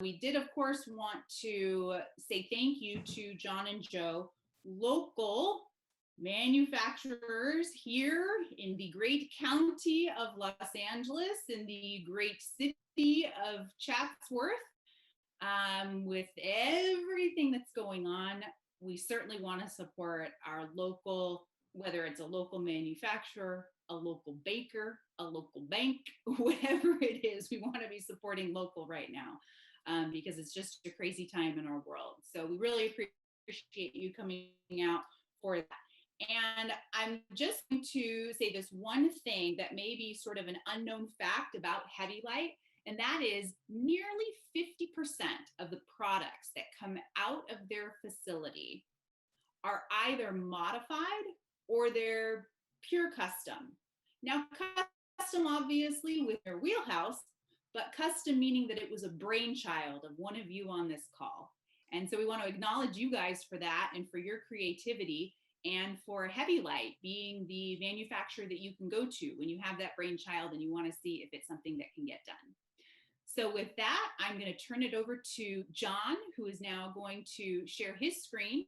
We did, of course, want to say thank you to John and Joe, local manufacturers here in the great county of Los Angeles, in the great city of Chatsworth. With everything that's going on, we certainly want to support our local, whether it's a local manufacturer, a local baker, a local bank, whatever it is, we want to be supporting local right now. Because it's just a crazy time in our world. So we really appreciate you coming out for that. And I'm just going to say this one thing that may be sort of an unknown fact about Hevi Lite, and that is nearly 50% of the products that come out of their facility are either modified or they're pure custom. Now, custom obviously with their wheelhouse, but custom meaning that it was a brainchild of one of you on this call. And so we want to acknowledge you guys for that and for your creativity, and for Hevi Lite being the manufacturer that you can go to when you have that brainchild and you want to see if it's something that can get done. So with that, I'm going to turn it over to John, who is now going to share his screen.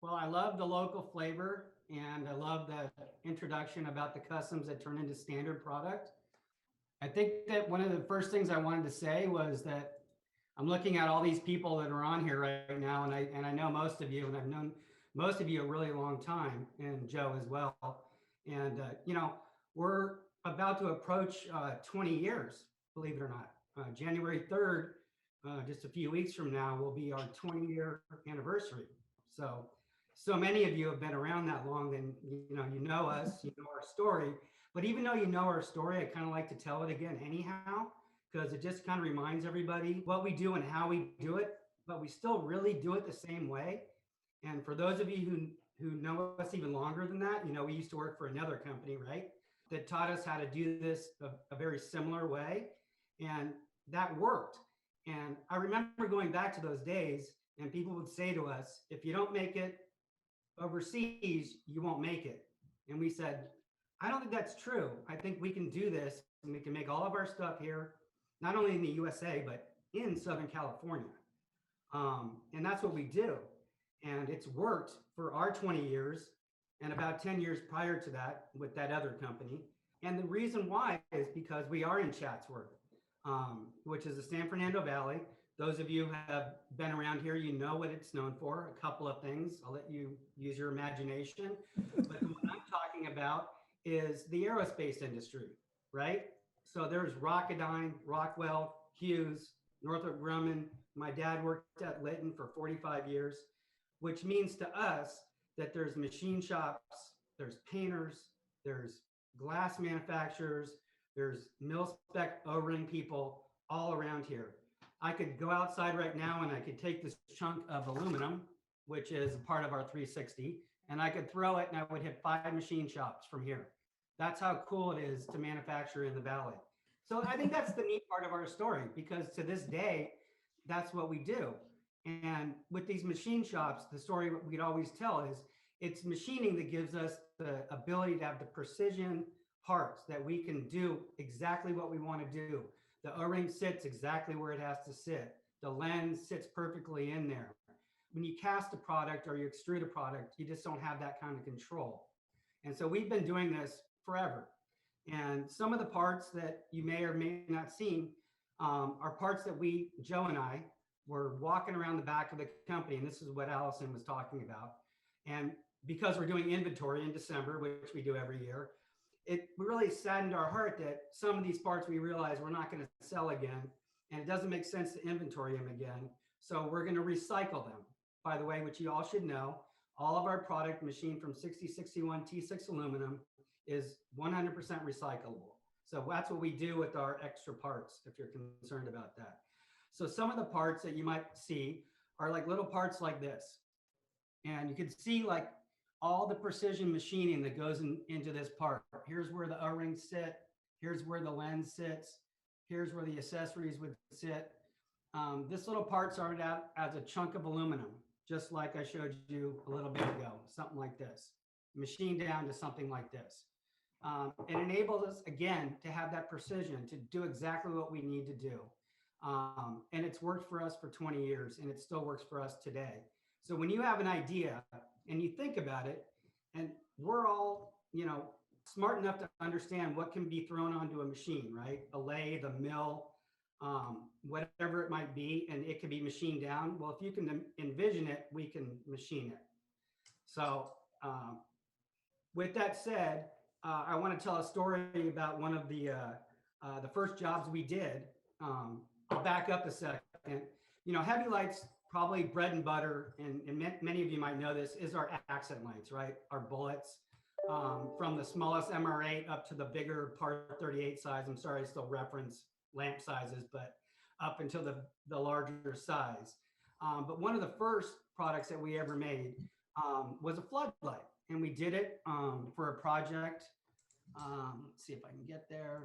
Well, I love the local flavor, and I love the introduction about the customs that turn into standard product. I think that one of the first things I wanted to say was that I'm looking at all these people that are on here right now, and I know most of you, and I've known most of you a really long time, and Joe as well. And you know, we're about to approach 20 years, believe it or not. January 3rd, just a few weeks from now, will be our 20-year anniversary. So many of you have been around that long, and you know us, you know our story. But even though you know our story, I kind of like to tell it again anyhow, because it just kind of reminds everybody what we do and how we do it, but we still really do it the same way. And for those of you who know us even longer than that, you know, we used to work for another company, right, that taught us how to do this a very similar way. And that worked. And I remember going back to those days, and people would say to us, if you don't make it overseas, you won't make it. And we said, I don't think that's true. I think we can do this, and we can make all of our stuff here, not only in the USA, but in Southern California. And that's what we do. And it's worked for our 20 years and about 10 years prior to that with that other company. And the reason why is because we are in Chatsworth, which is the San Fernando Valley. Those of you who have been around here, you know what it's known for. A couple of things. I'll let you use your imagination. But what I'm talking about is the aerospace industry, right? So there's Rocketdyne, Rockwell, Hughes, Northrop Grumman. My dad worked at Lytton for 45 years, which means to us that there's machine shops, there's painters, there's glass manufacturers, there's mil spec O-ring people all around here. I could go outside right now and I could take this chunk of aluminum, which is a part of our 360, and I could throw it and I would hit 5 machine shops from here. That's how cool it is to manufacture in the Valley. So I think that's the neat part of our story, because to this day, that's what we do. And with these machine shops, the story we'd always tell is it's machining that gives us the ability to have the precision parts that we can do exactly what we want to do. The O-ring sits exactly where it has to sit. The lens sits perfectly in there. When you cast a product or you extrude a product, you just don't have that kind of control. And so we've been doing this forever. And some of the parts that you may or may not seen are parts that Joe and I, were walking around the back of the company, and this is what Allison was talking about. And because we're doing inventory in December, which we do every year, it really saddened our heart that some of these parts we realized we're not going to sell again, and it doesn't make sense to inventory them again. So we're going to recycle them. By the way, which you all should know, all of our product machined from 6061 T6 aluminum is 100% recyclable. So that's what we do with our extra parts, if you're concerned about that. So some of the parts that you might see are like little parts like this. And you can see like all the precision machining that goes into this part. Here's where the O-rings sit. Here's where the lens sits. Here's where the accessories would sit. This little part started out as a chunk of aluminum, just like I showed you a little bit ago, something like this, machined down to something like this. It enables us, again, to have that precision, to do exactly what we need to do. And it's worked for us for 20 years and it still works for us today. So when you have an idea and you think about it, and we're all, smart enough to understand what can be thrown onto a machine, right? A lathe, a mill, whatever it might be, and it can be machined down. Well, if you can envision it, we can machine it. So with that said, I want to tell a story about one of the first jobs we did. I'll back up a second. Hevi Lite's probably bread and butter, and many of you might know this, is our accent lights, right? Our bullets, from the smallest MR8 up to the bigger Part 38 size. I'm sorry, I still reference lamp sizes, but up until the larger size. But one of the first products that we ever made was a floodlight, and we did it for a project. Let's see if I can get there.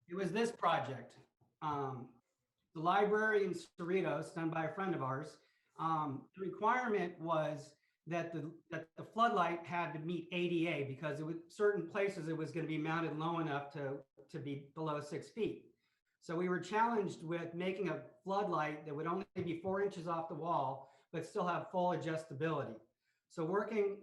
It was this project. The library in Cerritos, done by a friend of ours. The requirement was that the floodlight had to meet ADA, because it was certain places it was going to be mounted low enough to be below 6 feet. So we were challenged with making a floodlight that would only be 4 inches off the wall, but still have full adjustability. So working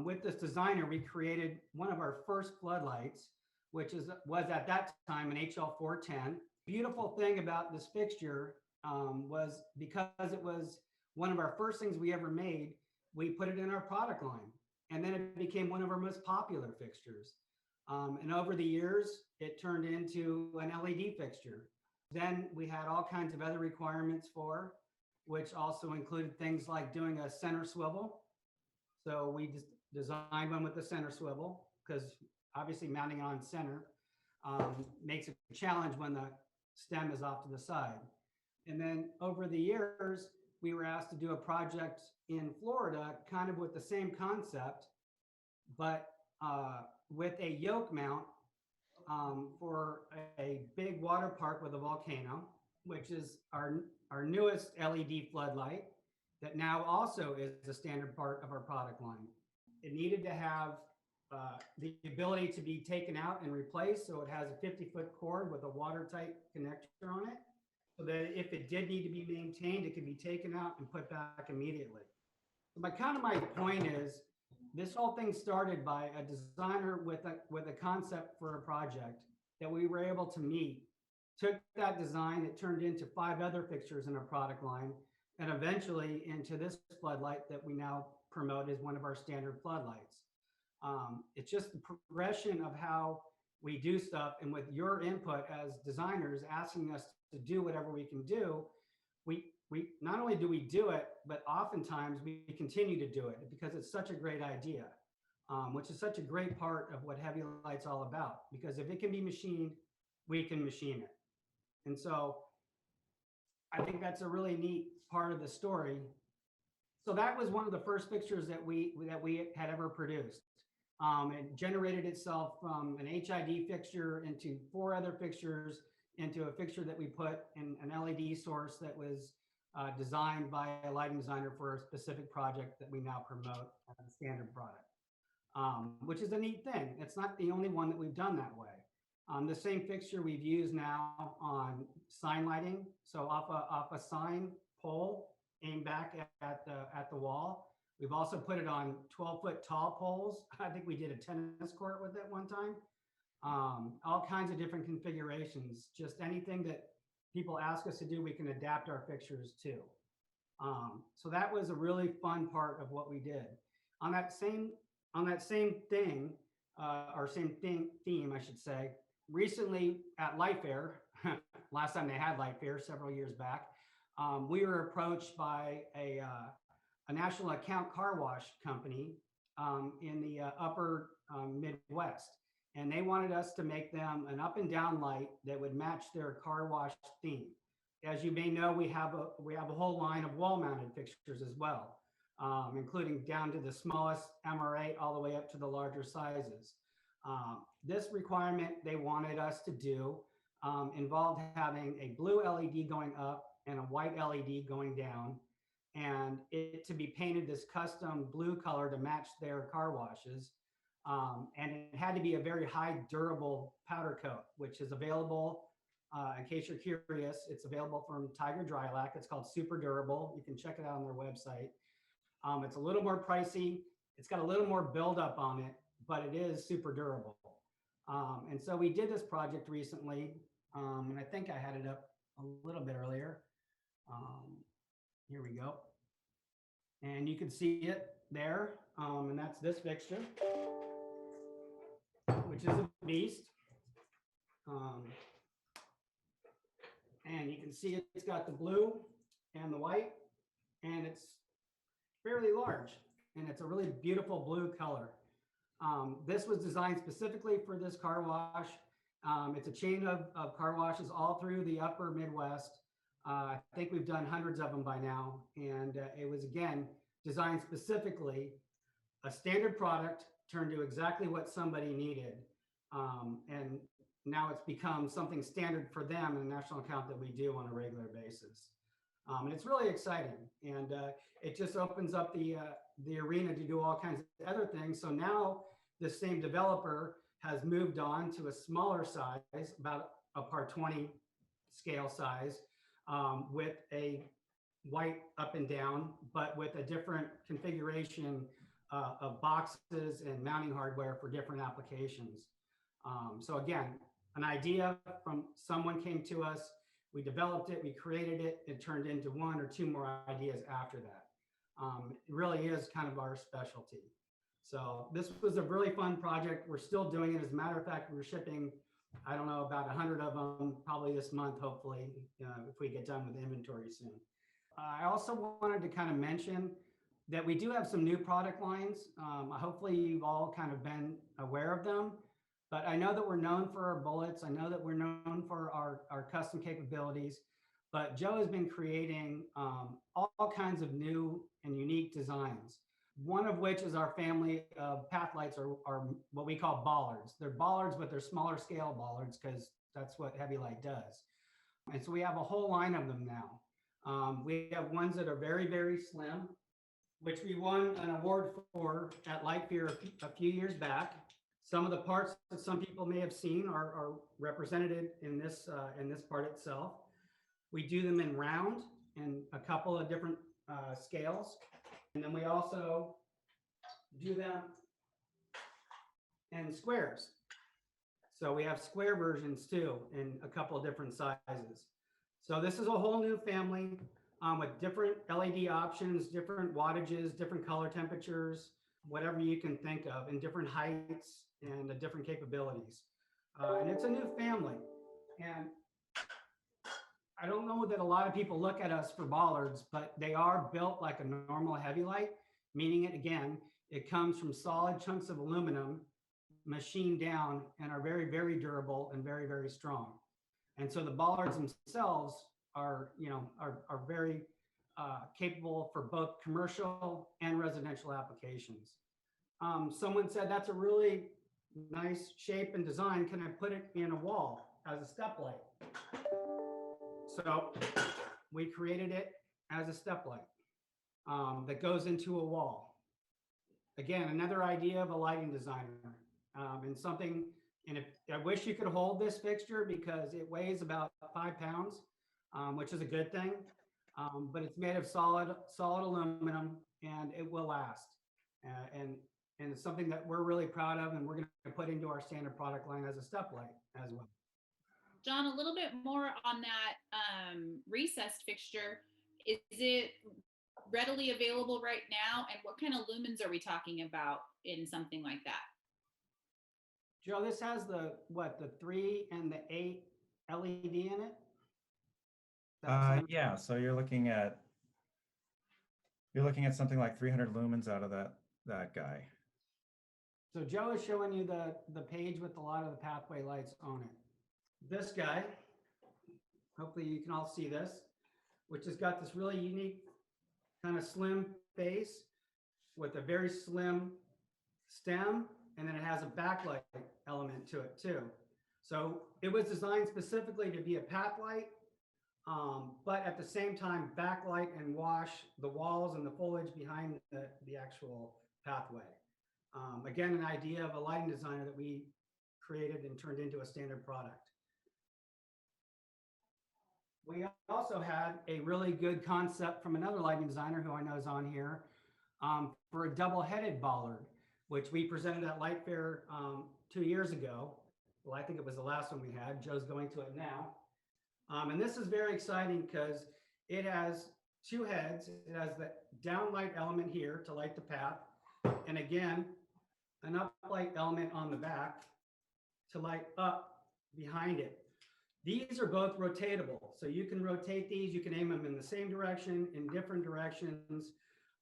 with this designer, we created one of our first floodlights, which was at that time an HL410. Beautiful thing about this fixture was, because it was one of our first things we ever made, we put it in our product line, and then it became one of our most popular fixtures. And over the years, it turned into an LED fixture. Then we had all kinds of other requirements for, which also included things like doing a center swivel. So we just designed one with the center swivel, because obviously mounting on center makes it a challenge when the stem is off to the side. And then over the years, we were asked to do a project in Florida, kind of with the same concept, but with a yoke mount for a big water park with a volcano, which is our newest LED floodlight that now also is a standard part of our product line. It needed to have the ability to be taken out and replaced, so it has a 50-foot cord with a watertight connector on it, so that if it did need to be maintained, it could be taken out and put back immediately. So my point is, this whole thing started by a designer with a concept for a project that we were able to meet. Took that design, it turned into 5 other fixtures in our product line, and eventually into this floodlight that we now promote as one of our standard floodlights. It's just the progression of how we do stuff, and with your input as designers asking us to do whatever we can do, we not only do we do it, but oftentimes we continue to do it because it's such a great idea, which is such a great part of what Hevi Lite's all about. Because if it can be machined, we can machine it. And so I think that's a really neat part of the story. So that was one of the first fixtures that we had ever produced. It generated itself from an HID fixture into 4 other fixtures, into a fixture that we put in an LED source that was designed by a lighting designer for a specific project that we now promote as a standard product, which is a neat thing. It's not the only one that we've done that way. The same fixture we've used now on sign lighting. So off a sign pole aimed back at the wall. We've also put it on 12-foot tall poles. I think we did a tennis court with it one time. All kinds of different configurations. Just anything that people ask us to do, we can adapt our fixtures to. So that was a really fun part of what we did. On that same thing, or same theme, I should say, recently at Light Fair, last time they had Light Fair several years back, we were approached by a national account car wash company in the upper Midwest. And they wanted us to make them an up and down light that would match their car wash theme. As you may know, we have a whole line of wall mounted fixtures as well, including down to the smallest MR8 all the way up to the larger sizes. This requirement they wanted us to do involved having a blue LED going up and a white LED going down, and it to be painted this custom blue color to match their car washes. And it had to be a very high durable powder coat, which is available In case you're curious, it's available from Tiger Dry Lac. It's called Super Durable. You can check it out on their website. It's a little more pricey. It's got a little more buildup on it, but it is super durable. And so we did this project recently, and I think I had it up a little bit earlier. Here we go. And you can see it there, and that's this fixture, which is a beast. And you can see it's got the blue and the white, and it's fairly large, and it's a really beautiful blue color. This was designed specifically for this car wash. It's a chain of car washes all through the upper Midwest. I think we've done hundreds of them by now. And it was, again, designed specifically, a standard product turned to exactly what somebody needed. And now it's become something standard for them in the national account that we do on a regular basis. And it's really exciting. And it just opens up the arena to do all kinds of other things. So now the same developer has moved on to a smaller size, about a par 20 scale size, with a white up and down, but with a different configuration of boxes and mounting hardware for different applications. So again, an idea from someone came to us, we developed it, we created it, it turned into one or two more ideas after that. It really is kind of our specialty. So this was a really fun project. We're still doing it. As a matter of fact, we're shipping, I don't know, about 100 of them probably this month, hopefully, if we get done with inventory soon. I also wanted to kind of mention that we do have some new product lines. Hopefully you've all kind of been aware of them, but I know that we're known for our bullets. I know that we're known for our custom capabilities, but Joe has been creating all kinds of new and unique designs. One of which is our family of path lights, are what we call bollards. They're bollards, but they're smaller scale bollards because that's what Hevi Lite does. And so we have a whole line of them now. We have ones that are very, very slim, which we won an award for at Light Fear a few years back. Some of the parts that some people may have seen are represented in this part itself. We do them in round in a couple of different scales. And then we also do them in squares. So we have square versions too in a couple of different sizes. So this is a whole new family with different LED options, different wattages, different color temperatures, whatever you can think of, in different heights and different capabilities. And it's a new family. And I don't know that a lot of people look at us for bollards, but they are built like a normal Hevi Lite, meaning it, again, it comes from solid chunks of aluminum machined down and are very, very durable and very, very strong. And so the bollards themselves are, are very capable for both commercial and residential applications. Someone said, that's a really nice shape and design. Can I put it in a wall as a step light? So we created it as a step light that goes into a wall. Again, another idea of a lighting designer, and something, and I wish you could hold this fixture because it weighs about 5 pounds, which is a good thing, but it's made of solid aluminum and it will last. And it's something that we're really proud of, and we're going to put into our standard product line as a step light as well. John, a little bit more on that recessed fixture. Is it readily available right now? And what kind of lumens are we talking about in something like that? Joe, this has the 3 and the 8 LED in it? Yeah, so you're looking at something like 300 lumens out of that guy. So Joe is showing you the page with a lot of the pathway lights on it. This guy, hopefully you can all see this, which has got this really unique kind of slim base with a very slim stem, and then it has a backlight element to it too. So it was designed specifically to be a path light, but at the same time backlight and wash the walls and the foliage behind the actual pathway. Again, an idea of a lighting designer that we created and turned into a standard product. We also had a really good concept from another lighting designer who I know is on here, for a double-headed bollard, which we presented at Light Fair 2 years ago. Well, I think it was the last one we had. Joe's going to it now. And this is very exciting because it has two heads. It has the downlight element here to light the path. And again, an uplight element on the back to light up behind it. These are both rotatable. So you can rotate these, you can aim them in the same direction, in different directions,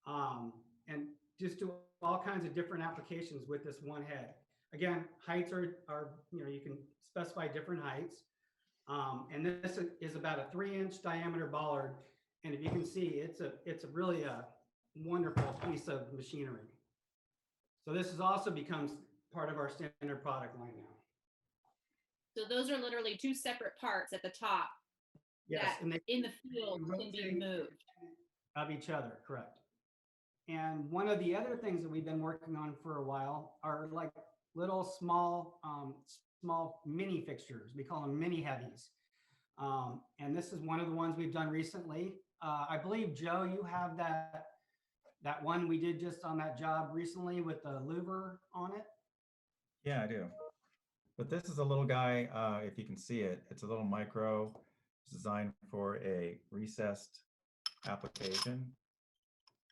and just do all kinds of different applications with this one head. Again, heights are you can specify different heights. And this is about a 3-inch diameter bollard. And if you can see, it's really a wonderful piece of machinery. So this has also becomes part of our standard product line now. So those are literally two separate parts at the top. Yes, that and they in the field can be moved. Of each other, correct. And one of the other things that we've been working on for a while are like little small mini fixtures. We call them mini heavies. And this is one of the ones we've done recently. I believe, Joe, you have that one we did just on that job recently with the louver on it. Yeah, I do. But this is a little guy, if you can see it, it's a little micro. It's designed for a recessed application.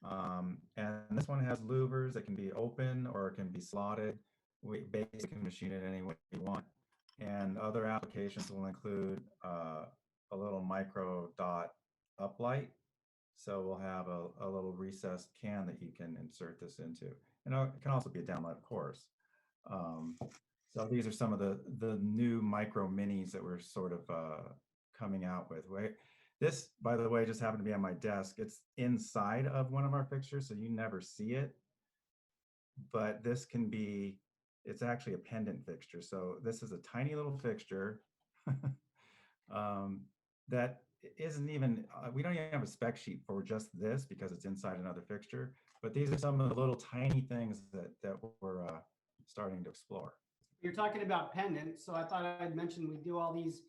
And this one has louvers that can be open or it can be slotted. We basically can machine it any way you want. And other applications will include a little micro dot uplight. So we'll have a little recessed can that you can insert this into. And it can also be a downlight, of course. So these are some of the new micro minis that we're sort of coming out with. This, by the way, just happened to be on my desk. It's inside of one of our fixtures, so you never see it. But this can be, it's actually a pendant fixture. So this is a tiny little fixture that isn't even, we don't even have a spec sheet for just this because it's inside another fixture. But these are some of the little tiny things that we're starting to explore. You're talking about pendants, so I thought I'd mention we do all these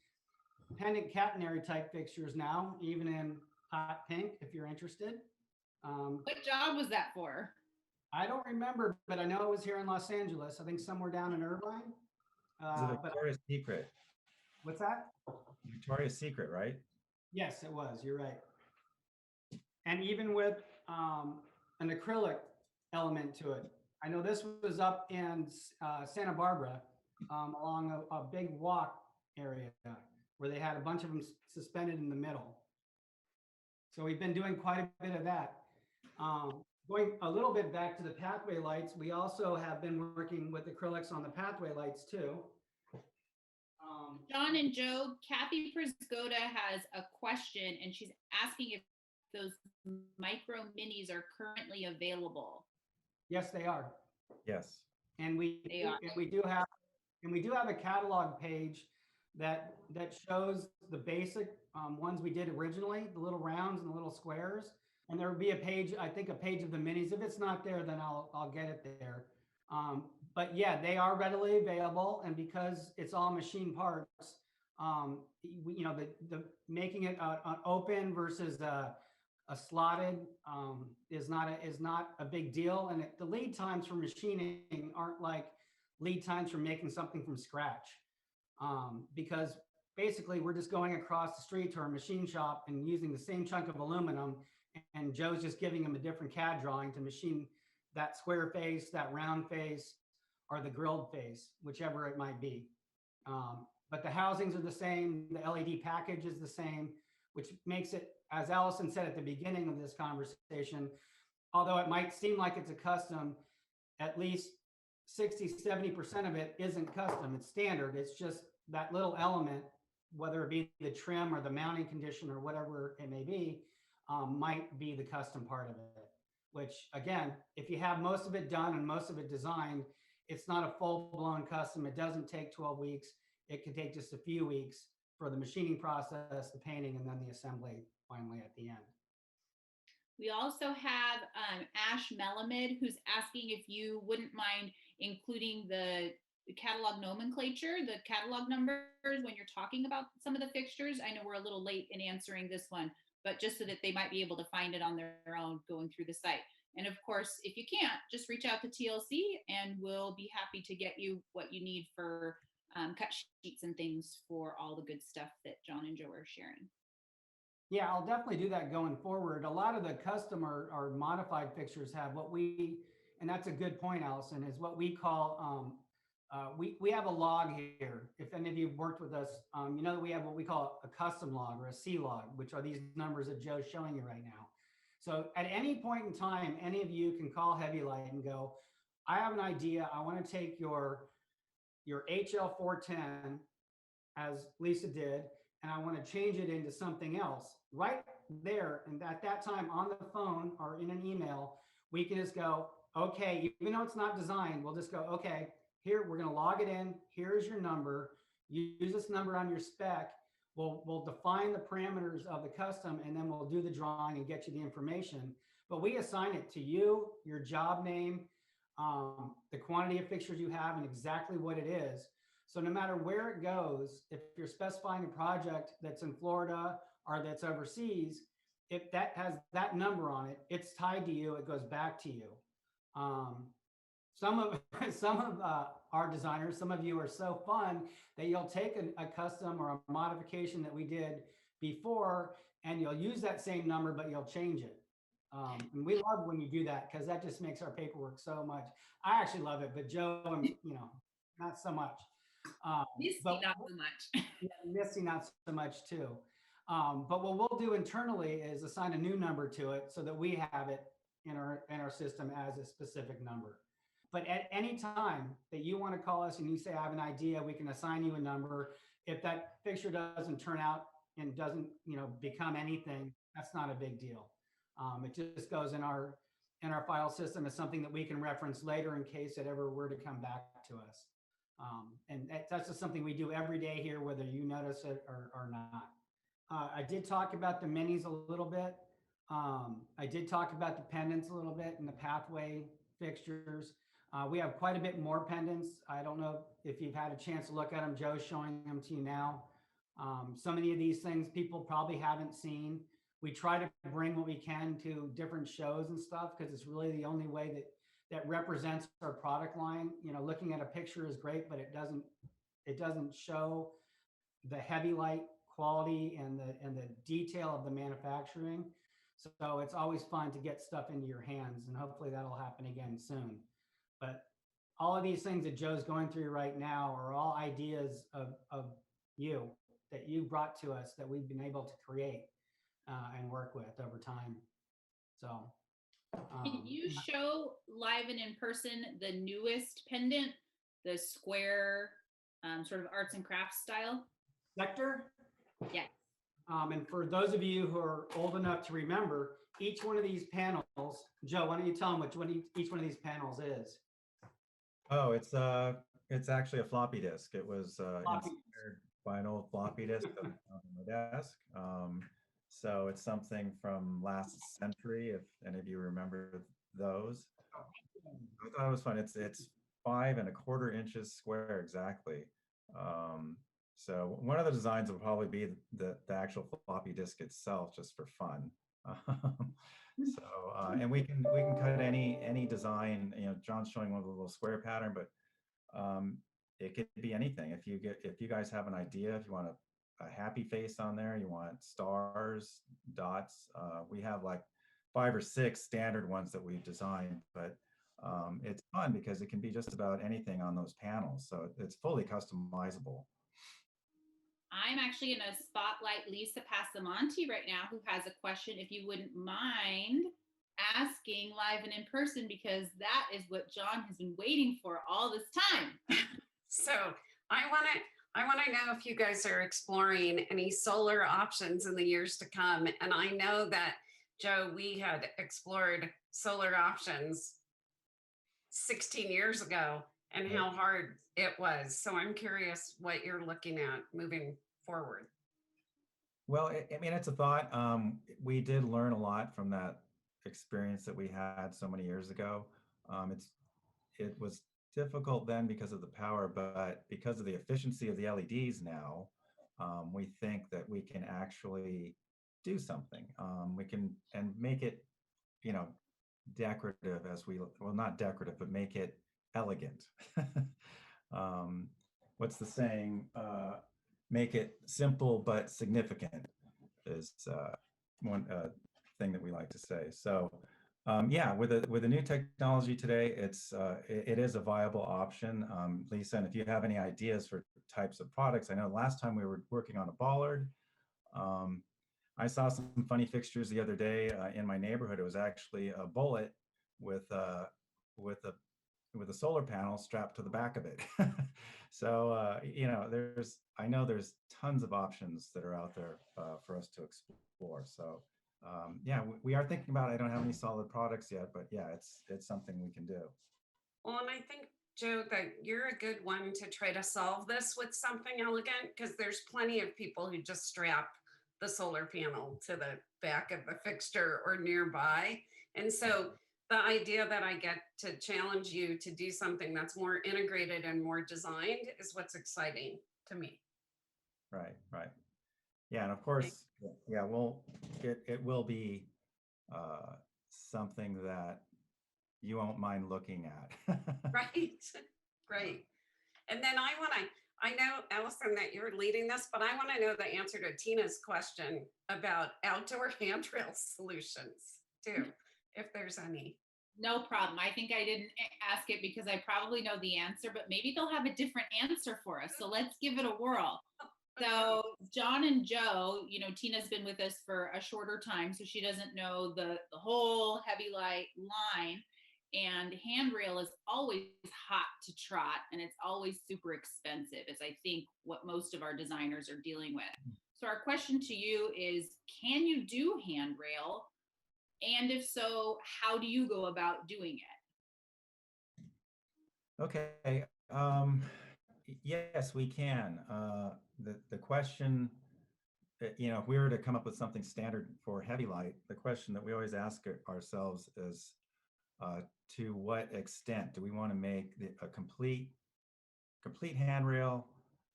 pendant catenary type fixtures now, even in hot pink, if you're interested. What job was that for? I don't remember, but I know it was here in Los Angeles. I think somewhere down in Irvine. It's a Victoria's Secret. What's that? Victoria's Secret, right? Yes, it was. You're right. And even with an acrylic element to it. I know this was up in Santa Barbara along a big walk area where they had a bunch of them suspended in the middle. So we've been doing quite a bit of that. Going a little bit back to the pathway lights, we also have been working with acrylics on the pathway lights too. John and Joe, Kathy Prisgoda has a question and she's asking if those micro minis are currently available. Yes, they are. Yes. And we do have a catalog page that shows the basic ones we did originally, the little rounds and the little squares. And there will be a page, I think a page of the minis. If it's not there, then I'll get it there. But yeah, they are readily available. And because it's all machine parts, the making it an open versus a slotted is not a big deal. And the lead times for machining aren't like lead times for making something from scratch. Because basically we're just going across the street to our machine shop and using the same chunk of aluminum, and Joe's just giving him a different CAD drawing to machine that square face, that round face, or the grilled face, whichever it might be. But the housings are the same, the LED package is the same, which makes it, as Allison said at the beginning of this conversation, although it might seem like it's a custom, at least 60–70% of it isn't custom, it's standard. It's just that little element, whether it be the trim or the mounting condition or whatever it may be, might be the custom part of it. Which again, if you have most of it done and most of it designed, it's not a full-blown custom. It doesn't take 12 weeks. It could take just a few weeks for the machining process, the painting, and then the assembly finally at the end. We also have Ash Melamed, who's asking if you wouldn't mind including the catalog nomenclature, the catalog numbers when you're talking about some of the fixtures. I know we're a little late in answering this one, but just so that they might be able to find it on their own going through the site. And of course, if you can't, just reach out to TLC and we'll be happy to get you what you need for cut sheets and things for all the good stuff that John and Joe are sharing. Yeah, I'll definitely do that going forward. A lot of the custom or modified fixtures have what we, and that's a good point, Allison, is what we call, we have a log here. If any of you have worked with us, you know that we have what we call a custom log or a C log, which are these numbers that Joe's showing you right now. So at any point in time, any of you can call Hevi Lite and go, I have an idea. I want to take your HL410, as Lisa did, and I want to change it into something else. Right there, and at that time on the phone or in an email, we can just go, okay, even though it's not designed, we'll just go, okay, here, we're going to log it in. Here's your number. Use this number on your spec. We'll define the parameters of the custom, and then we'll do the drawing and get you the information. But we assign it to you, your job name, the quantity of fixtures you have, and exactly what it is. So no matter where it goes, if you're specifying a project that's in Florida or that's overseas, if that has that number on it, it's tied to you, it goes back to you. Some of our designers, some of you are so fun that you'll take a custom or a modification that we did before, and you'll use that same number, but you'll change it. And we love when you do that because that just makes our paperwork so much. I actually love it, but Joe, you know, not so much. Misty, not so much. Yeah, Misty, not so much too. But what we'll do internally is assign a new number to it so that we have it in our system as a specific number. But at any time that you want to call us and you say, I have an idea, we can assign you a number. If that fixture doesn't turn out and doesn't, you know, become anything, that's not a big deal. It just goes in our file system as something that we can reference later in case it ever were to come back to us. And that's just something we do every day here, whether you notice it or not. I did talk about the minis a little bit. I did talk about the pendants a little bit and the pathway fixtures. We have quite a bit more pendants. I don't know if you've had a chance to look at them. Joe's showing them to you now. So many of these things people probably haven't seen. We try to bring what we can to different shows and stuff because it's really the only way that represents our product line. You know, looking at a picture is great, but it doesn't show the Hevi Lite quality and the detail of the manufacturing. So it's always fun to get stuff into your hands, and hopefully that'll happen again soon. But all of these things that Joe's going through right now are all ideas of you that you brought to us that we've been able to create and work with over time. So can you show live and in person the newest pendant, the square sort of arts and crafts style? Sector? Yeah. And for those of you who are old enough to remember, each one of these panels, Joe, why don't you tell them which one each one of these panels is? Oh, it's actually a floppy disk. It was inspired by an old floppy disk that I found on my desk. So it's something from last century, if any of you remember those. I thought it was fun. It's 5 1/4 inches square exactly. So one of the designs will probably be the actual floppy disk itself, just for fun. And we can cut any design. You know, John's showing one with a little square pattern, but it could be anything. If you guys have an idea, if you want a happy face on there, you want stars, dots. We have like 5 or 6 standard ones that we've designed, but it's fun because it can be just about anything on those panels. So it's fully customizable. I'm actually going to spotlight Lisa Passamonte right now, who has a question, if you wouldn't mind asking live and in person, because that is what John has been waiting for all this time. So I want to know if you guys are exploring any solar options in the years to come. And I know that, Joe, we had explored solar options 16 years ago and how hard it was. So I'm curious what you're looking at moving forward. Well, I mean, it's a thought. We did learn a lot from that experience that we had so many years ago. It was difficult then because of the power, but because of the efficiency of the LEDs now, we think that we can actually do something. We can and make it, you know, decorative as well, not decorative, but make it elegant. um, what's the saying? Make it simple but significant is one thing that we like to say. So yeah, with a new technology today, it is a viable option. Lisa, and if you have any ideas for types of products, I know last time we were working on a bollard. I saw some funny fixtures the other day in my neighborhood. It was actually a bullet with with a with a solar panel strapped to the back of it. So you know, I know there's tons of options that are out there for us to explore. So yeah, we are thinking about it. I don't have any solid products yet, but yeah, it's something we can do. Well, and I think, Joe, that you're a good one to try to solve this with something elegant, because there's plenty of people who just strap the solar panel to the back of the fixture or nearby. And so the idea that I get to challenge you to do something that's more integrated and more designed is what's exciting to me. Right, right. Yeah, and of course, yeah, it will be something that you won't mind looking at. Right, great. And then I know, Allison, that you're leading this, but I want to know the answer to Tina's question about outdoor handrail solutions too, if there's any. No problem. I think I didn't ask it because I probably know the answer, but maybe they'll have a different answer for us. So let's give it a whirl. So John and Joe, you know, Tina's been with us for a shorter time, so she doesn't know the whole Hevi Lite line. And handrail is always hot to trot, and it's always super expensive, is I think what most of our designers are dealing with. So our question to you is, can you do handrail? And if so, how do you go about doing it? Okay. Yes, we can. The question, you know, if we were to come up with something standard for Hevi Lite, the question that we always ask ourselves is, to what extent do we want to make a complete handrail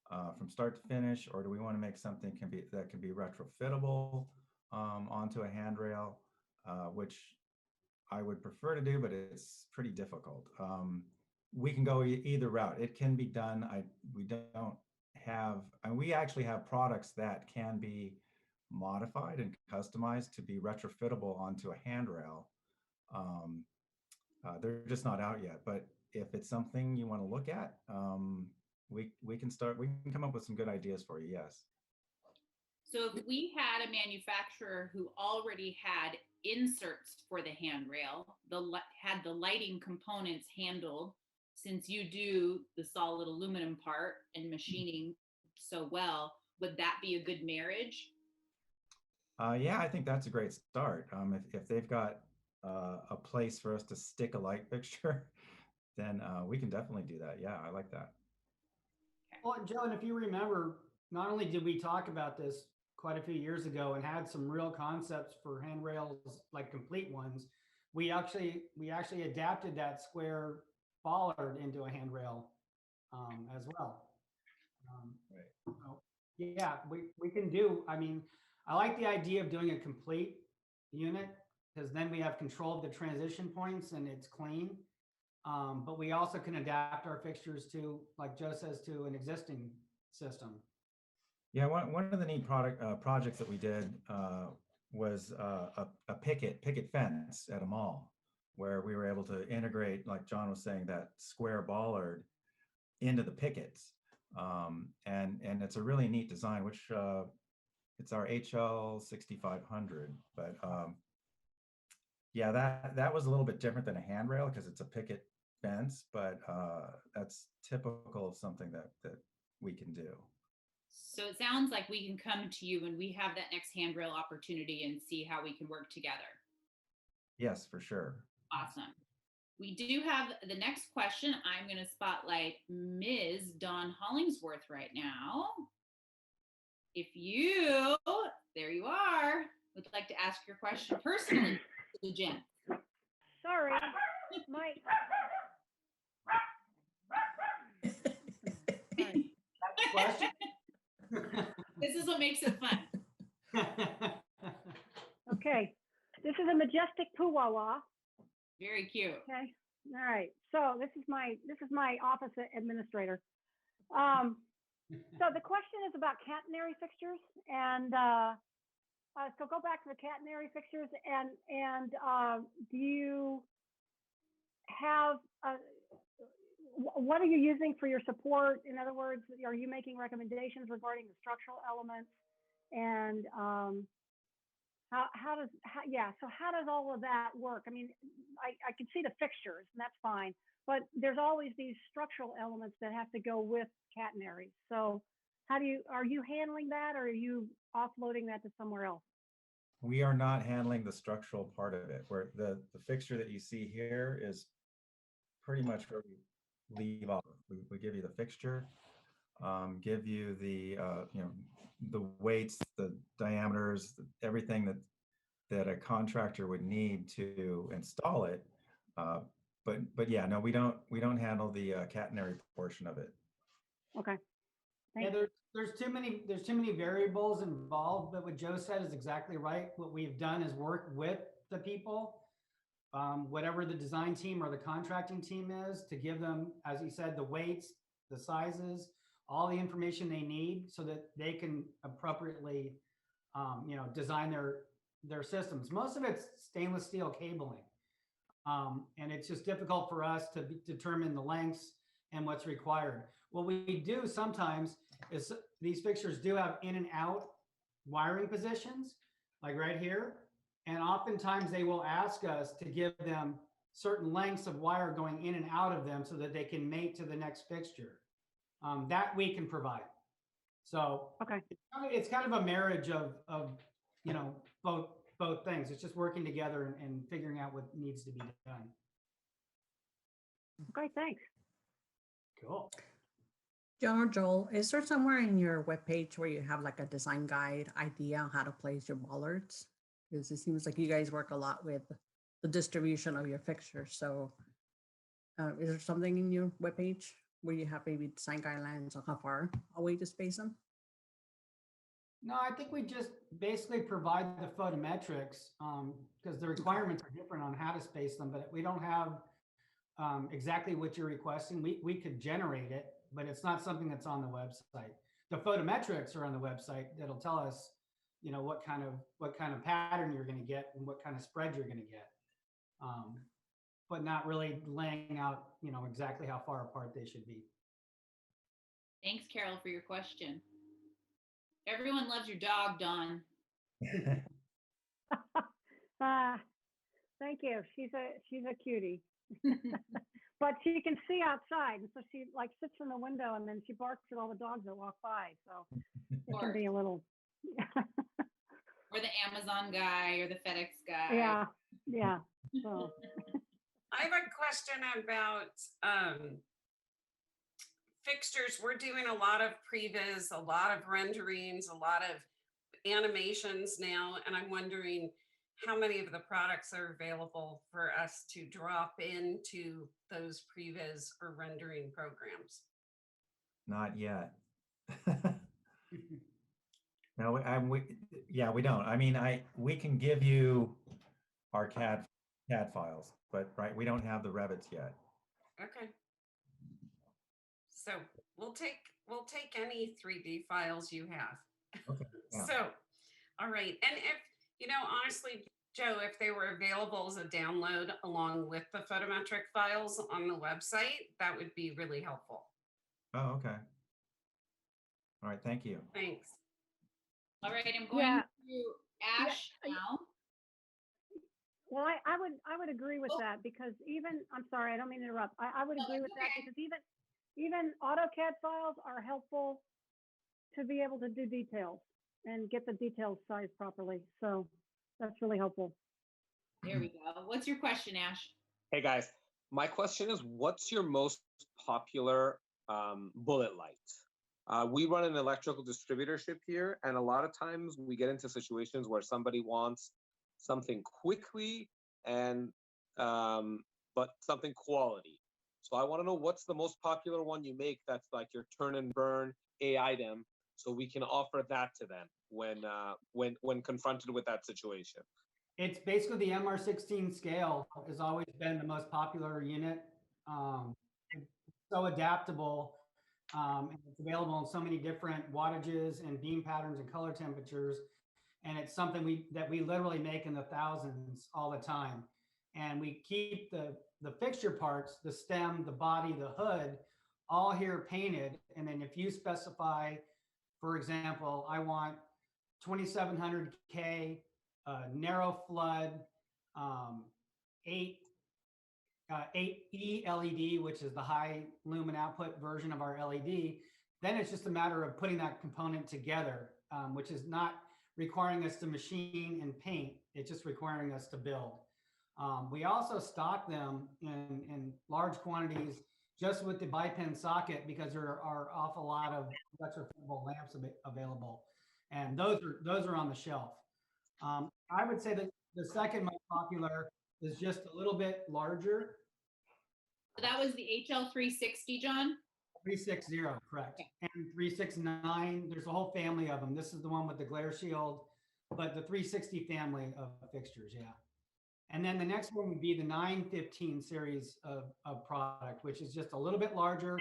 from start to finish, or do we want to make something that can be retrofittable onto a handrail, which I would prefer to do, but it's pretty difficult. We can go either route. It can be done. We don't have, and we actually have products that can be modified and customized to be retrofittable onto a handrail. They're just not out yet, but if it's something you want to look at, we can come up with some good ideas for you. Yes. So if we had a manufacturer who already had inserts for the handrail, had the lighting components handled, since you do the solid aluminum part and machining so well, would that be a good marriage? Yeah, I think that's a great start. If they've got a place for us to stick a light fixture, then we can definitely do that. Yeah, I like that. Well, Joe, and if you remember, not only did we talk about this quite a few years ago and had some real concepts for handrails, like complete ones, we actually adapted that square bollard into a handrail as well. Right. So, yeah, we can do. I mean, I like the idea of doing a complete unit because then we have control of the transition points and it's clean. But we also can adapt our fixtures to, like Joe says, to an existing system. Yeah, one of the neat projects that we did was a picket fence at a mall, where we were able to integrate, like John was saying, that square bollard into the pickets, and it's a really neat design. Which it's our HL 6500, but yeah, that was a little bit different than a handrail because it's a picket fence, but that's typical of something that we can do. So it sounds like we can come to you when we have that next handrail opportunity and see how we can work together. Yes, for sure. Awesome. We do have the next question. I'm going to spotlight Ms. Dawn Hollingsworth right now. If you, there you are, would like to ask your question personally to the gent. Sorry, Question? This is what makes it fun. Okay, this is a majestic Puwawa. Very cute. Okay, all right. So this is my office administrator. So the question is about catenary fixtures, and so go back to the catenary fixtures, and do you have what are you using for your support? In other words, are you making recommendations regarding the structural elements, and how does all of that work? I mean, I can see the fixtures, and that's fine, but there's always these structural elements that have to go with catenary. So are you handling that, or are you offloading that to somewhere else? We are not handling the structural part of it, where the fixture that you see here is pretty much where we leave off. We give you the fixture, give you the the weights, the diameters, everything that a contractor would need to install it. But yeah, no, we don't handle the catenary portion of it. Okay. Yeah, there's too many variables involved, but what Joe said is exactly right. What we've done is work with the people, whatever the design team or the contracting team is, to give them, as he said, the weights, the sizes, all the information they need so that they can appropriately, design their systems. Most of it's stainless steel cabling. And it's just difficult for us to determine the lengths and what's required. What we do sometimes is these fixtures do have in and out wiring positions, like right here. And oftentimes they will ask us to give them certain lengths of wire going in and out of them so that they can mate to the next fixture. That we can provide. So Okay. It's kind of a marriage of both things. It's just working together and figuring out what needs to be done. Okay, thanks. Cool. John or Joel, is there somewhere in your webpage where you have like a design guide idea on how to place your bollards? Because it seems like you guys work a lot with the distribution of your fixtures. So is there something in your webpage where you have maybe design guidelines on how far away to space them? No, I think we just basically provide the photometrics because the requirements are different on how to space them, but we don't have exactly what you're requesting. We could generate it, but it's not something that's on the website. The photometrics are on the website that'll tell us, what kind of pattern you're going to get and what kind of spread you're going to get, but not really laying out, exactly how far apart they should be. Thanks, Carol, for your question. Everyone loves your dog, Dawn. Thank you. She's a cutie. But she can see outside, and so she like sits in the window and then she barks at all the dogs that walk by. So it can be a little. Or the Amazon guy or the FedEx guy. Yeah. So. I have a question about fixtures. We're doing a lot of previs, a lot of renderings, a lot of animations now, and I'm wondering how many of the products are available for us to drop into those previs or rendering programs. Not yet. No, we don't. I mean, we can give you our CAD files, but we don't have the Revits yet. Okay. So we'll take any 3D files you have. Okay. Yeah. So, all right. And if, honestly, Joe, if they were available as a download along with the photometric files on the website, that would be really helpful. Oh, okay. All right. Thank you. Thanks. All right, I'm going to Ash now. Well, I would agree with that because I'm sorry, I don't mean to interrupt. I would agree with that because even AutoCAD files are helpful to be able to do details and get the details sized properly. So that's really helpful. There we go. What's your question, Ash? Hey guys, my question is, what's your most popular bullet light? We run an electrical distributorship here, and a lot of times we get into situations where somebody wants something quickly and but something quality. So I want to know what's the most popular one you make that's like your turn and burn A item, so we can offer that to them when confronted with that situation. It's basically the MR16 scale has always been the most popular unit. It's so adaptable. And it's available in so many different wattages and beam patterns and color temperatures. And it's something that we literally make in the thousands all the time. And we keep the fixture parts, the stem, the body, the hood, all here painted. And then if you specify, for example, I want 2700K, narrow flood, 8E LED, which is the high lumen output version of our LED, then it's just a matter of putting that component together, which is not requiring us to machine and paint. It's just requiring us to build. We also stock them in large quantities just with the bipen socket because there are awful lot of electrifiable lamps available. And those are on the shelf. I would say that the second most popular is just a little bit larger. That was the HL360, John? 360, correct. And 369, there's a whole family of them. This is the one with the glare shield, but the 360 family of fixtures, yeah. And then the next one would be the 915 series of product, which is just a little bit larger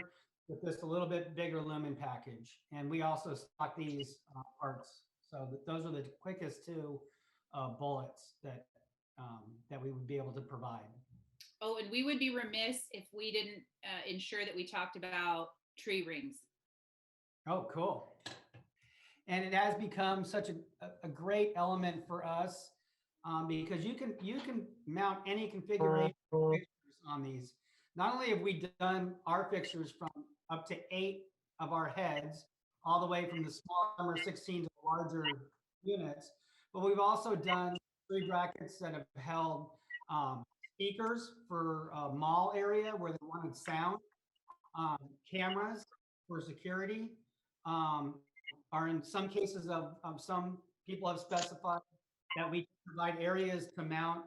with just a little bit bigger lumen package. And we also stock these parts. So those are the quickest two bullets that we would be able to provide. Oh, and we would be remiss if we didn't ensure that we talked about tree rings. Oh, cool. And it has become such a great element for us because you can mount any configuration fixtures on these. Not only have we done our fixtures from up to 8 of our heads, all the way from the small number 16 to the larger units, but we've also done tree brackets that have held speakers for a mall area where they wanted sound, cameras for security, are in some cases of some people have specified that we provide areas to mount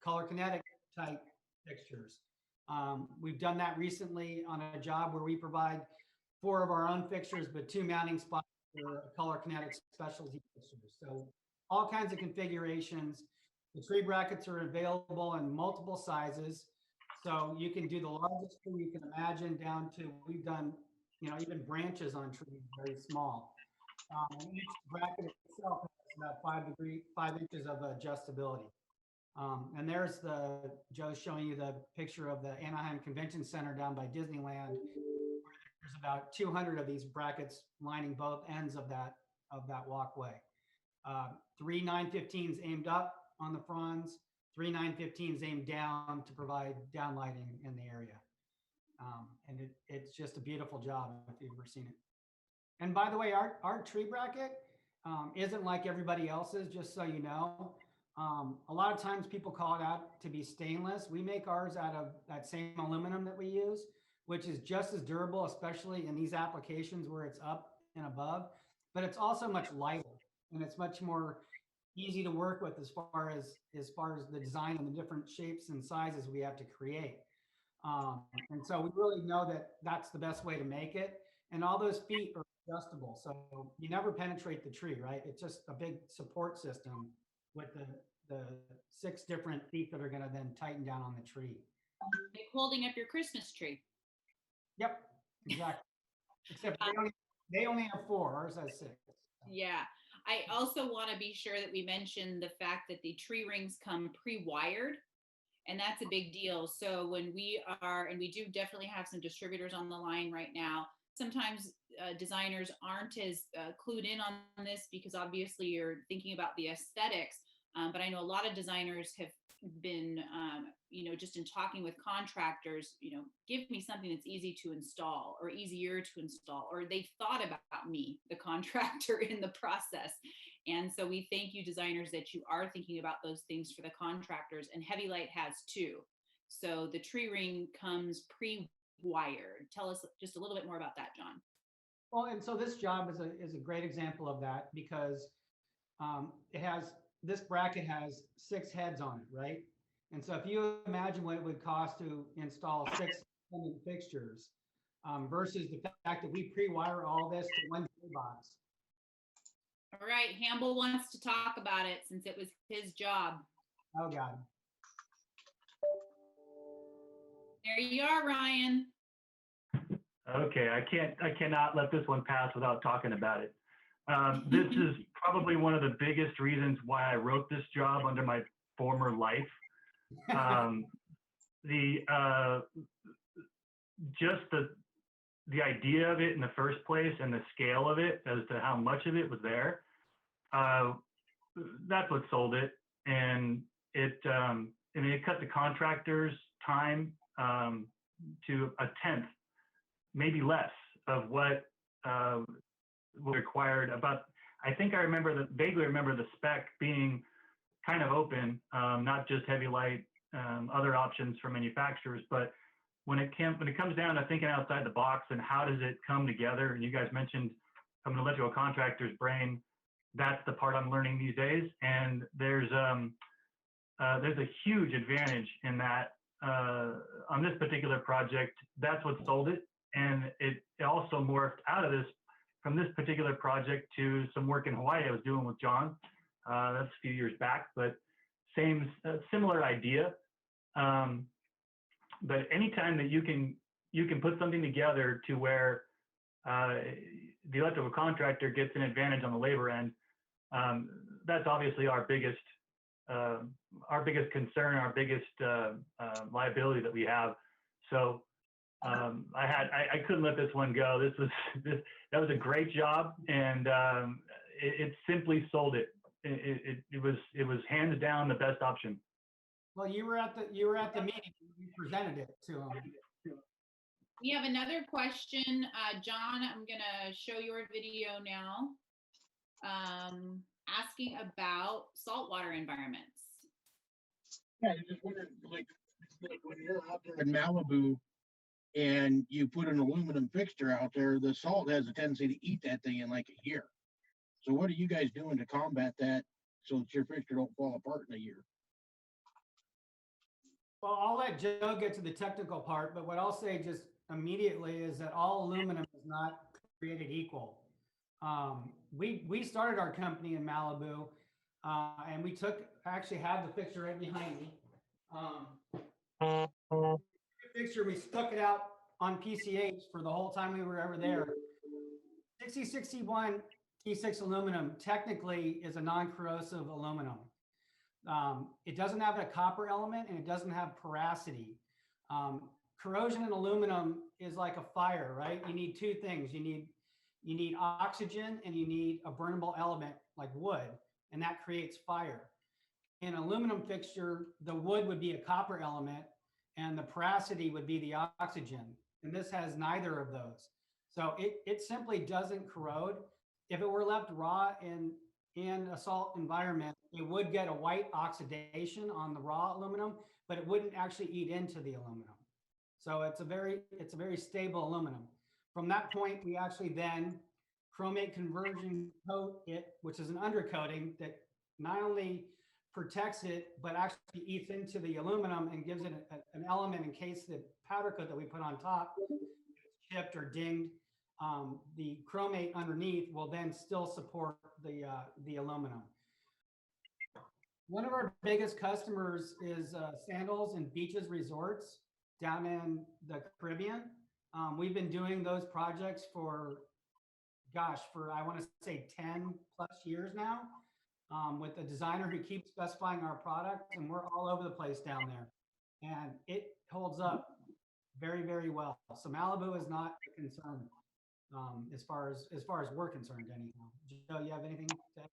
color kinetic type fixtures. We've done that recently on a job where we provide 4 of our own fixtures, but 2 mounting spots for color kinetic specialty fixtures. So all kinds of configurations. The tree brackets are available in multiple sizes. So you can do the largest tree you can imagine down to, we've done, even branches on trees, very small. And each bracket itself has about 5 inches of adjustability. And there's Joe's showing you the picture of the Anaheim Convention Center down by Disneyland, where there's about 200 of these brackets lining both ends of that walkway. 3 915s aimed up on the fronds, 3 915s aimed down to provide downlighting in the area. And it's just a beautiful job if you've ever seen it. And by the way, our tree bracket isn't like everybody else's, just so you know. A lot of times people call it out to be stainless. We make ours out of that same aluminum that we use, which is just as durable, especially in these applications where it's up and above, but it's also much lighter and it's much more easy to work with as far as the design and the different shapes and sizes we have to create. And so we really know that that's the best way to make it. And all those feet are adjustable. So you never penetrate the tree, right? It's just a big support system with the 6 different feet that are going to then tighten down on the tree. Like holding up your Christmas tree. Yep, exactly. Except they only have 4, ours has 6. Yeah. I also want to be sure that we mention the fact that the tree rings come pre-wired, and that's a big deal. So when we do definitely have some distributors on the line right now, sometimes designers aren't as clued in on this because obviously you're thinking about the aesthetics. But I know a lot of designers have been, just in talking with contractors, give me something that's easy to install or easier to install, or they thought about me, the contractor, in the process. And so we thank you, designers, that you are thinking about those things for the contractors, and Hevi Lite has too. So the tree ring comes pre-wired. Tell us just a little bit more about that, John. Well, and so this job is a great example of that because this bracket has 6 heads on it, right? And so if you imagine what it would cost to install 6 pendant fixtures versus the fact that we pre-wire all this to one box. All right, Hamble wants to talk about it since it was his job. Oh God. There you are, Ryan. Okay, I cannot let this one pass without talking about it. This is probably one of the biggest reasons why I wrote this job under my former life. Just the idea of it in the first place and the scale of it as to how much of it was there, that's what sold it. And it cut the contractor's time to a tenth, maybe less, of what was required. I think I vaguely remember the spec being kind of open, not just Hevi Lite, other options for manufacturers, but when it comes down to thinking outside the box and how does it come together, and you guys mentioned from an electrical contractor's brain, that's the part I'm learning these days. And there's a huge advantage in that on this particular project. That's what sold it, and it also morphed out of this from this particular project to some work in Hawaii I was doing with John. That's a few years back, but similar idea. But anytime that you can put something together to where the electrical contractor gets an advantage on the labor end, that's obviously our biggest concern, our biggest liability that we have. So I couldn't let this one go. That was a great job, and it simply sold it. It was hands down the best option. Well, you were at the meeting. You presented it to them. We have another question. John, I'm gonna show your video now. Asking about saltwater environments. Yeah, I just wondered, like when you're out there in Malibu and you put an aluminum fixture out there, the salt has a tendency to eat that thing in like a year. So what are you guys doing to combat that so that your fixture don't fall apart in a year? Well, I'll let Joe get to the technical part, but what I'll say just immediately is that all aluminum is not created equal. We started our company in Malibu, and we actually have the fixture right behind me. The fixture, we stuck it out on PCH for the whole time we were ever there. 6061 T6 aluminum technically is a non-corrosive aluminum. It doesn't have a copper element and it doesn't have porosity. Corrosion in aluminum is like a fire, right? You need two things. You need oxygen and you need a burnable element like wood, and that creates fire. In an aluminum fixture, the wood would be a copper element and the porosity would be the oxygen. And this has neither of those. So it simply doesn't corrode. If it were left raw in a salt environment, it would get a white oxidation on the raw aluminum, but it wouldn't actually eat into the aluminum. So it's a very stable aluminum. From that point, we actually then chromate conversion coat it, which is an undercoating that not only protects it, but actually eats into the aluminum and gives it an element in case the powder coat that we put on top is chipped or dinged. The chromate underneath will then still support the aluminum. One of our biggest customers is Sandals and Beaches Resorts down in the Caribbean. We've been doing those projects for I want to say 10 plus years now, with a designer who keeps specifying our product, and we're all over the place down there. And it holds up very, very well. So Malibu is not a concern. As far as we're concerned, anyhow. Joe, you have anything to add?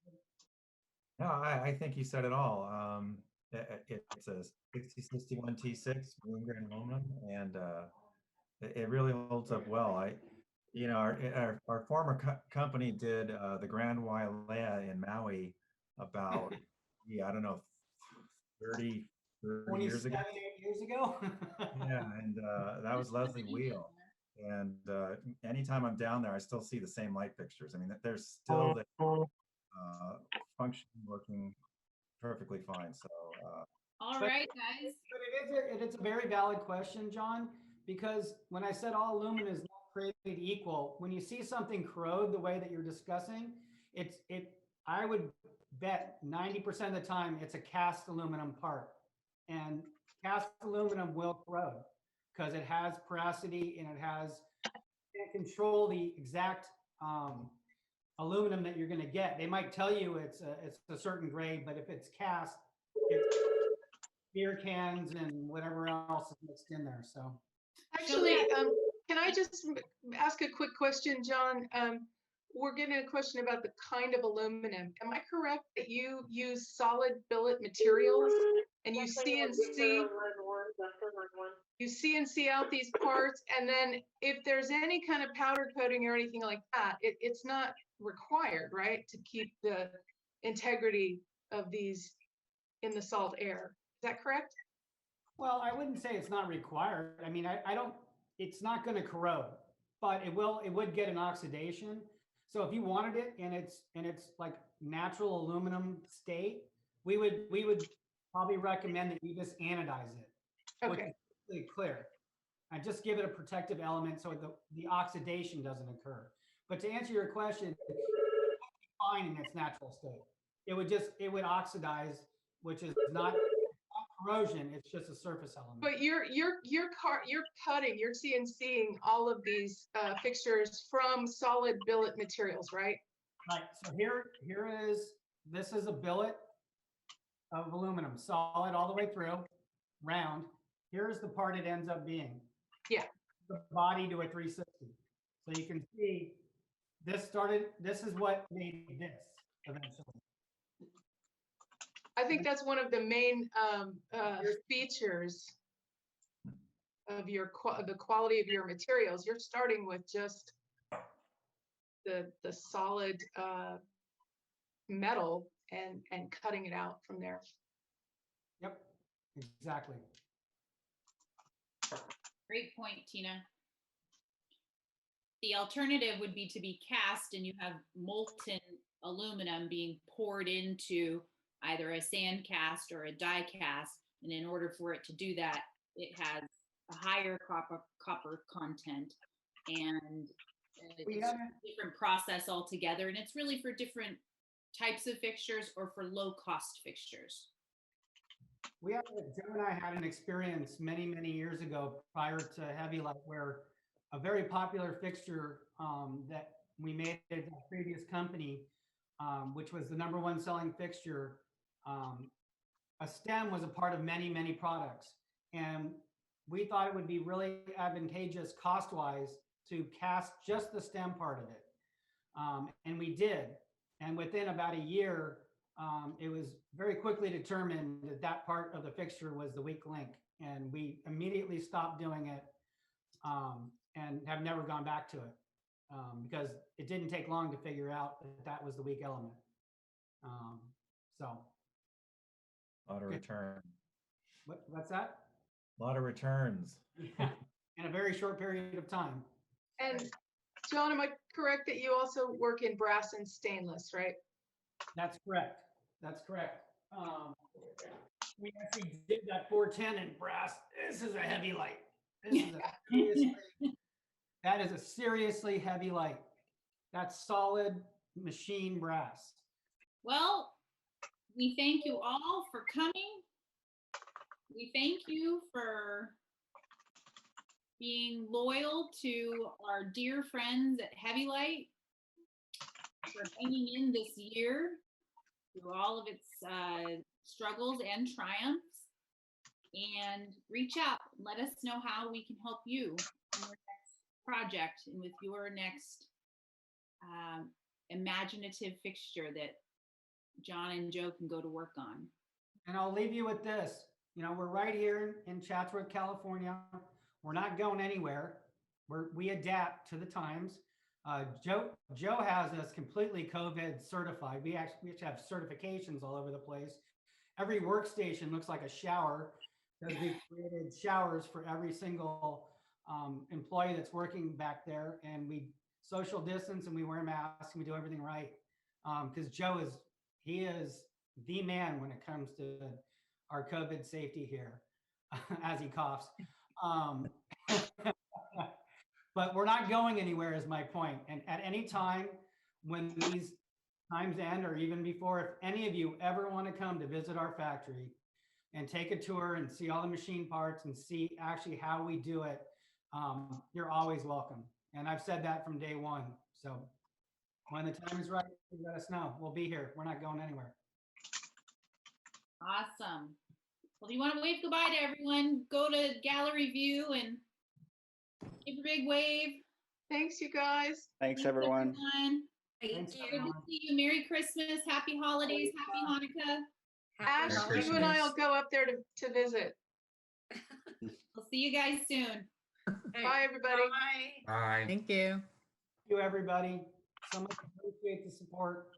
No, I think you said it all. It's a 6061 T6 green grain aluminum, and it really holds up well. Our former company did the Grand Wailea in Maui about, I don't know, 30 years ago. 28 years ago. Yeah, and that was Leslie Wheel. And anytime I'm down there, I still see the same light fixtures. I mean, there's still the function working perfectly fine. So all right, guys. But it is a very valid question, John, because when I said all aluminum is not created equal, when you see something corrode the way that you're discussing, I would bet 90% of the time it's a cast aluminum part. And cast aluminum will corrode because it has porosity and it can control the exact aluminum that you're going to get. They might tell you it's a certain grade, but if it's cast, it's beer cans and whatever else is mixed in there. So Actually, can I just ask a quick question, John? We're getting a question about the kind of aluminum. Am I correct that you use solid billet materials and you CNC out these parts, and then if there's any kind of powder coating or anything like that, it's not required, right, to keep the integrity of these in the salt air? Is that correct? well, I wouldn't say it's not required. I mean, I don't, it's not going to corrode, but it would get an oxidation. So if you wanted it and it's like natural aluminum state, we would probably recommend that you just anodize it. Which Okay. is really clear. And just give it a protective element so the oxidation doesn't occur. But to answer your question, it would be fine in its natural state. It would oxidize, which is not corrosion, it's just a surface element. But you're CNCing all of these fixtures from solid billet materials, right? Right, so this is a billet of aluminum, solid all the way through, round. Here's the part it ends up being. Yeah. The body to a 360. So you can see this is what made this eventually. I think that's one of the main features of the quality of your materials. You're starting with just the solid metal and cutting it out from there. Yep, exactly. Great point, Tina. The alternative would be to be cast and you have molten aluminum being poured into either a sand cast or a die cast. And in order for it to do that, it has a higher copper content, and it's a different process altogether. And it's really for different types of fixtures or for low cost fixtures. Joe and I had an experience many, many years ago prior to Hevi Lite where a very popular fixture that we made at a previous company, which was the #1 selling fixture, a stem was a part of many, many products. And we thought it would be really advantageous cost-wise to cast just the stem part of it. And we did. And within about a year, it was very quickly determined that that part of the fixture was the weak link. And we immediately stopped doing it and have never gone back to it because it didn't take long to figure out that that was the weak element. A lot of return. What's that? A lot of returns. In a very short period of time. And John, am I correct that you also work in brass and stainless, right? That's correct. That's correct. We actually did that 410 in brass. This is a Hevi Lite. That is a seriously heavy light. That's solid machine brass. Well, we thank you all for coming. We thank you for being loyal to our dear friends at Hevi Lite, for hanging in this year through all of its struggles and triumphs. And reach out, let us know how we can help you in your next project and with your next imaginative fixture that John and Joe can go to work on. And I'll leave you with this. You know, we're right here in Chatsworth, California. We're not going anywhere. We adapt to the times. Joe has us completely COVID certified. We actually have certifications all over the place. Every workstation looks like a shower because we've created showers for every single employee that's working back there, and we social distance and we wear masks and we do everything right. Because Joe is the man when it comes to our COVID safety here, as he coughs. Um, but we're not going anywhere is my point. And at any time when these times end or even before, if any of you ever want to come to visit our factory and take a tour and see all the machine parts and see actually how we do it, you're always welcome. And I've said that from day one. So when the time is right, let us know. We'll be here. We're not going anywhere. Awesome. Well, do you want to wave goodbye to everyone? Go to gallery view and give a big wave. Thanks, you guys. Thanks, everyone. Thank Thanks, you. Good to see you. Merry Christmas. Happy holidays. Happy Hanukkah. Happy Ash, Merry you and I will Christmas. go up there to visit. We'll see you guys soon. Hey, Bye, everybody. bye. Bye. Thank you. Thank you, everybody. So much appreciate the support.